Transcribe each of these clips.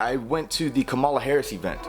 I went to the Kamala Harris event.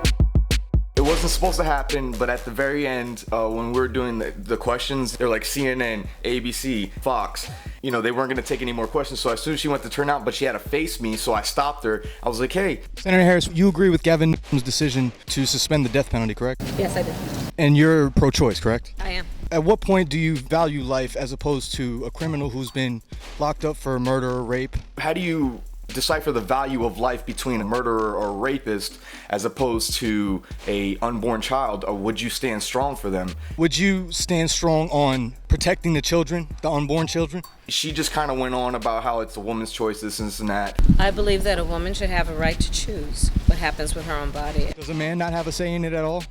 It wasn't supposed to happen, but at the very end, when we were doing the questions, they're like CNN, ABC, Fox. You know, they weren't gonna take any more questions, so as soon as she went to turn out, but she had to face me, so I stopped her. I was like, hey. Senator Harris, you agree with Gavin Newsom's decision to suspend the death penalty, correct? Yes, I do. And you're pro-choice, correct? I am. At what point do you value life as opposed to a criminal who's been locked up for murder or rape? How do you decipher the value of life between a murderer or a rapist as opposed to a unborn child? Or would you stand strong for them? Would you stand strong on protecting the children, the unborn children? She just kind of went on about how it's a woman's choice, this and that. I believe that a woman should have a right to choose what happens with her own body. Does a man not have a say in it at all?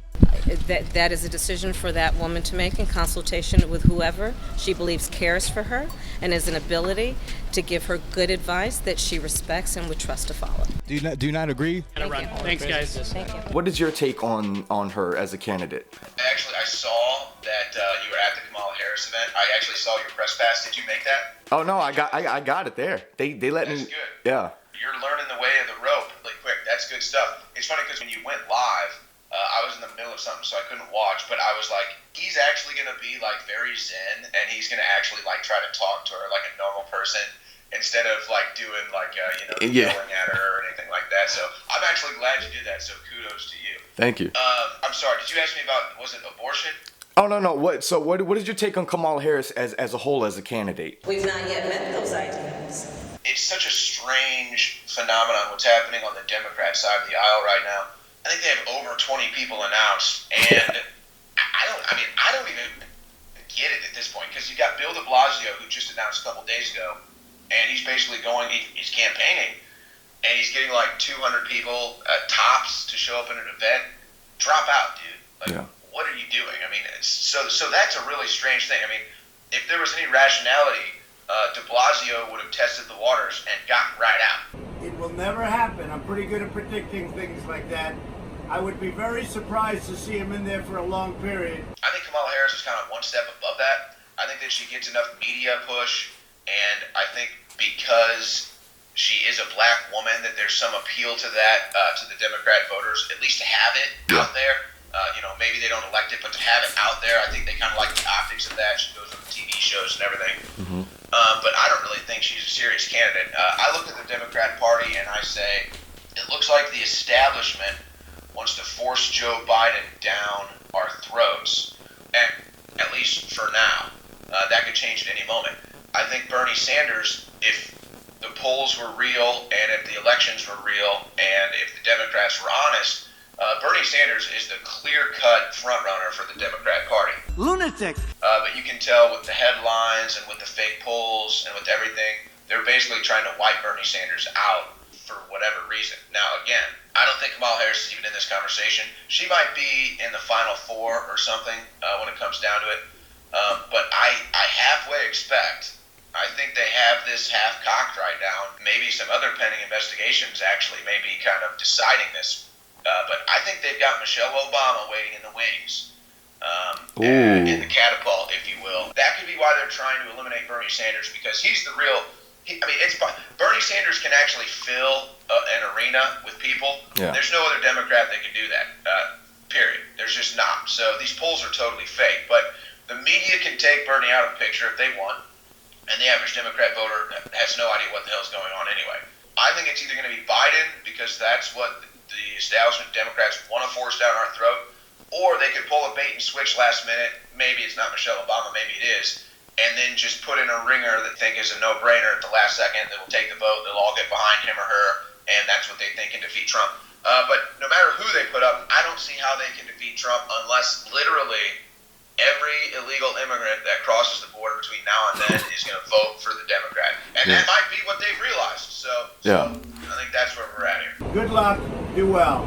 That is a decision for that woman to make in consultation with whoever she believes cares for her and has an ability to give her good advice that she respects and would trust to follow. Do you not agree? Thank you. Thanks, guys. Thank you. What is your take on her as a candidate? Actually, I saw that you were at the Kamala Harris event. I actually saw your press pass. Did you make that? Oh no, I got it there. They let That's me. good. Yeah. You're learning the way of the rope like quick. That's good stuff. It's funny because when you went live, I was in the middle of something, so I couldn't watch. But I was like, he's actually gonna be like very zen, and he's gonna actually like try to talk to her like a normal person instead of like doing like yelling at her or anything like that. So I'm actually glad you did that. So kudos to you. Thank you. I'm sorry. Did you ask me about was it abortion? Oh no. What is your take on Kamala Harris as a whole as a candidate? We've not yet met those ideals. It's such a strange phenomenon what's happening on the Democrat side of the aisle right now. I think they have over 20 people announced, and I don't even get it at this point because you got Bill de Blasio who just announced a couple days ago, and he's basically he's campaigning, and he's getting like 200 people tops to show up in an event. Drop out, dude. Like, yeah. What are you doing? I mean, so that's a really strange thing. I mean, if there was any rationality, de Blasio would have tested the waters and gotten right out. It will never happen. I'm pretty good at predicting things like that. I would be very surprised to see him in there for a long period. I think Kamala Harris is kind of one step above that. I think that she gets enough media push, and I think because she is a black woman, that there's some appeal to that, to the Democrat voters, at least to have it out there. Maybe they don't elect it, but to have it out there, I think they kind of like the optics of that. She goes on the TV shows and everything. Mm-hmm. But I don't really think she's a serious candidate. I look at the Democrat Party and I say, it looks like the establishment wants to force Joe Biden down our throats, and at least for now. That could change at any moment. I think Bernie Sanders, if the polls were real and if the elections were real and if the Democrats were honest, Bernie Sanders is the clear-cut frontrunner for the Democrat Party. Lunatic! But you can tell with the headlines and with the fake polls and with everything, they're basically trying to wipe Bernie Sanders out for whatever reason. Now, again, I don't think Kamala Harris is even in this conversation. She might be in the final four or something when it comes down to it. But I halfway expect, I think they have this half-cocked right now. Maybe some other pending investigations actually may be kind of deciding this. But I think they've got Michelle Obama waiting in the wings, in the catapult, if you will. That could be why they're trying to eliminate Bernie Sanders, because he's the real. Bernie Sanders can actually fill an arena with people. Yeah. There's no other Democrat that can do that. Period. There's just not. So these polls are totally fake. But the media can take Bernie out of the picture if they want, and the average Democrat voter has no idea what the hell's going on anyway. I think it's either going to be Biden, because that's what the establishment Democrats want to force down our throat, or they could pull a bait and switch last minute. Maybe it's not Michelle Obama, maybe it is, and then just put in a ringer that they think is a no-brainer at the last second that will take the vote. They'll all get behind him or her, and that's what they think can defeat Trump. But no matter who they put up, I don't see how they can defeat Trump unless literally every illegal immigrant that crosses the border between now and then is going to vote for the Democrat. And that might be what they've realized. So I think that's where we're at here. Good luck. Do well.